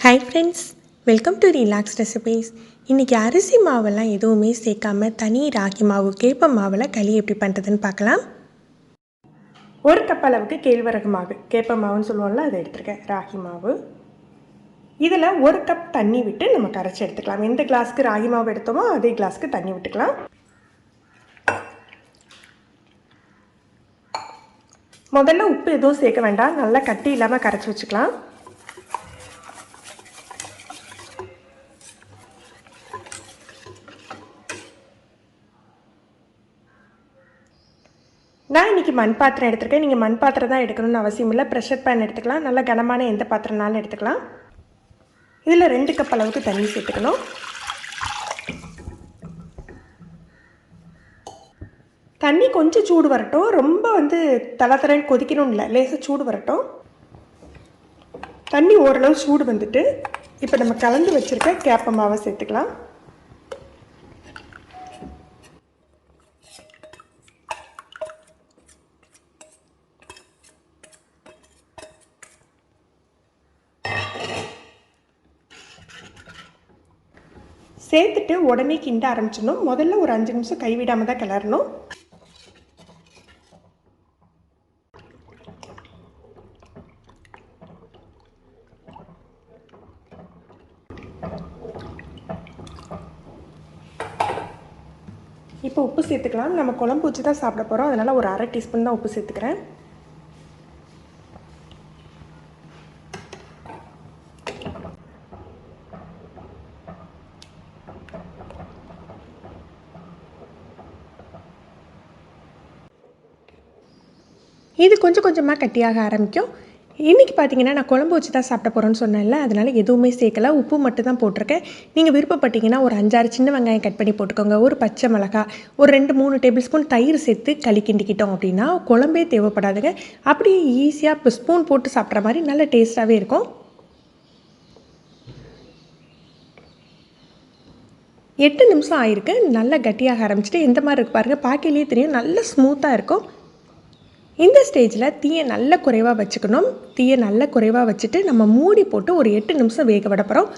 Hi friends, welcome to Relaxed Recipes. இன்றைக்கி அரிசி மாவெல்லாம் எதுவுமே சேர்க்காம தனி ராகி மாவு கேப்ப மாவில் களி எப்படி பண்ணுறதுன்னு பார்க்கலாம். ஒரு கப் அளவுக்கு கேழ்வரகு மாவு கேப்ப மாவுன்னு சொல்லுவோம்ல, அதை எடுத்துருக்கேன். ராகி மாவு இதில் ஒரு கப் தண்ணி விட்டு நம்ம கரைச்சி எடுத்துக்கலாம். எந்த கிளாஸுக்கு ராகி மாவு எடுத்தோமோ அதே கிளாஸுக்கு தண்ணி விட்டுக்கலாம். முதல்ல உப்பு எதுவும் சேர்க்க வேண்டாம், நல்லா கட்டி இல்லாமல் கரைச்சி வச்சுக்கலாம். நான் இன்றைக்கி மண் பாத்திரம் எடுத்துருக்கேன். நீங்கள் மண் பாத்திரம் தான் எடுக்கணும்னு அவசியம் இல்லை. ப்ரெஷர் பேன் எடுத்துக்கலாம். நல்ல கனமான எந்த பாத்திரம்னாலும் எடுத்துக்கலாம். இதில் 2 கப் அளவுக்கு தண்ணி சேர்த்துக்கணும். தண்ணி கொஞ்சம் சூடு வரட்டும், ரொம்ப தரன்னு கொதிக்கணும் இல்லை, லேசாக சூடு வரட்டும். தண்ணி ஓரளவு சூடு வந்துட்டு இப்போ நம்ம கலந்து வச்சுருக்க கேப்ப மாவை சேர்த்துக்கலாம். சேர்த்துட்டு உடனே கிண்ட ஆரம்பிச்சிடணும். முதல்ல ஒரு 5 நிமிஷம் கைவிடாமல் தான் கிளறணும். இப்போ உப்பு சேர்த்துக்கலாம். நம்ம குழம்பு வச்சு தான் சாப்பிட போகிறோம், அதனால் ஒரு 1/2 டீஸ்பூன் தான் உப்பு சேர்த்துக்கிறேன். இது கொஞ்சம் கொஞ்சமாக கட்டியாக ஆரம்பிக்கும். இன்றைக்கி பார்த்தீங்கன்னா நான் குழம்பு வச்சு தான் சாப்பிட போகிறேன்னு சொன்னேன்ல, அதனால் எதுவுமே சேர்க்கலை, உப்பு மட்டும் தான் போட்டிருக்கேன். நீங்கள் விருப்பப்பட்டீங்கன்னா ஒரு 5-6 சின்ன வெங்காயம் கட் பண்ணி போட்டுக்கோங்க, ஒரு பச்சை மிளகா, ஒரு 2-3 டேபிள் ஸ்பூன் தயிர் சேர்த்து களி கிண்டிக்கிட்டோம் அப்படின்னா குழம்பே தேவைப்படாதுங்க. அப்படியே ஈஸியாக இப்போ ஸ்பூன் போட்டு சாப்பிட்ற மாதிரி நல்ல டேஸ்ட்டாகவே இருக்கும். 8 நிமிஷம் ஆயிருக்கு. நல்லா கட்டியாக ஆரம்பிச்சுட்டு எந்த மாதிரி இருக்கு பாருங்கள், பார்க்கலையே தெரியும், நல்ல ஸ்மூத்தாக இருக்கும். இந்த ஸ்டேஜில் தீயை நல்ல குறைவாக வச்சுக்கணும். தீயை நல்ல குறைவாக வச்சுட்டு நம்ம மூடி போட்டு ஒரு 8 நிமிஷம் வேக விட போகிறோம்.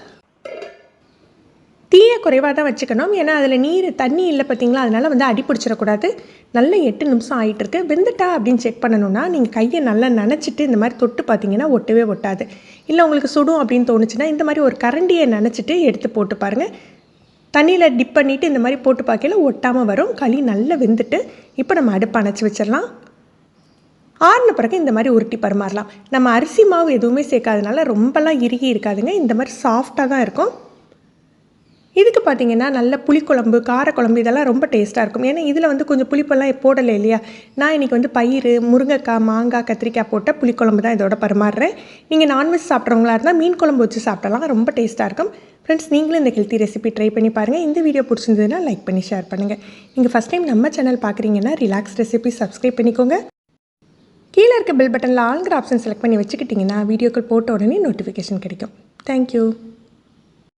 தீயை குறைவாக தான் வச்சுக்கணும், ஏன்னா அதில் தண்ணி இல்லை பார்த்தீங்களா, அதனால் அடி பிடிச்சிடக்கூடாது. நல்ல 8 நிமிஷம் ஆகிட்டுருக்கு. வெந்துட்டா அப்படின்னு செக் பண்ணணுன்னா நீங்கள் கையை நல்லா நனைச்சிட்டு இந்த மாதிரி தொட்டு பார்த்தீங்கன்னா ஒட்டவே ஒட்டாது. இல்லை உங்களுக்கு சுடும் அப்படின்னு தோணுச்சுன்னா இந்த மாதிரி ஒரு கரண்டியை நனைச்சிட்டு எடுத்து போட்டு பாருங்கள். தண்ணியில் டிப் பண்ணிவிட்டு இந்த மாதிரி போட்டு பார்க்கல ஒட்டாமல் வரும். களி நல்லா வெந்துட்டு இப்போ நம்ம அடுப்பு அணைச்சி வச்சிடலாம். ஆறின பிறகு இந்த மாதிரி உருட்டி பரிமாறலாம். நம்ம அரிசி மாவு எதுவுமே சேர்க்காதனால ரொம்பலாம் இறுகி இருக்காதுங்க, இந்த மாதிரி சாஃப்டாக தான் இருக்கும். இதுக்கு பார்த்திங்கன்னா நல்ல புளிக்குழம்பு, காரக்குழம்பு இதெல்லாம் ரொம்ப டேஸ்ட்டாக இருக்கும். ஏன்னா இதில் கொஞ்சம் புளிப்பெல்லாம் போடலை இல்லையா. நான் இன்றைக்கி பயிர், முருங்கைக்காய், மாங்காய், கத்திரிக்காய் போட்ட புளிக்குழம்பு தான் இதோட பரிமாறுறேன். நீங்கள் நான்வெஜ் சாப்பிட்றவங்களா இருந்தால் மீன் குழம்பு வச்சு சாப்பிடலாம், ரொம்ப டேஸ்ட்டாக இருக்கும். ஃப்ரெண்ட்ஸ், நீங்களும் இந்த ஹெல்த்தி ரெசிபி ட்ரை பண்ணி பாருங்கள். இந்த வீடியோ பிடிச்சிருந்ததுன்னா லைக் பண்ணி ஷேர் பண்ணுங்கள். நீங்கள் ஃபஸ்ட் டைம் நம்ம சேனல் பார்க்குறீங்கன்னா ரிலாக்ஸ் ரெசிபி சப்ஸ்கிரைப் பண்ணிக்கோங்க. கீழே இருக்க பெல் பட்டனில் ஆல்ங்கிற ஆப்ஷன் செலக்ட் பண்ணி வச்சுக்கிட்டிங்கன்னா வீடியோக்கள் போட்ட உடனே நோட்டிஃபிகேஷன் கிடைக்கும். தேங்க்யூ.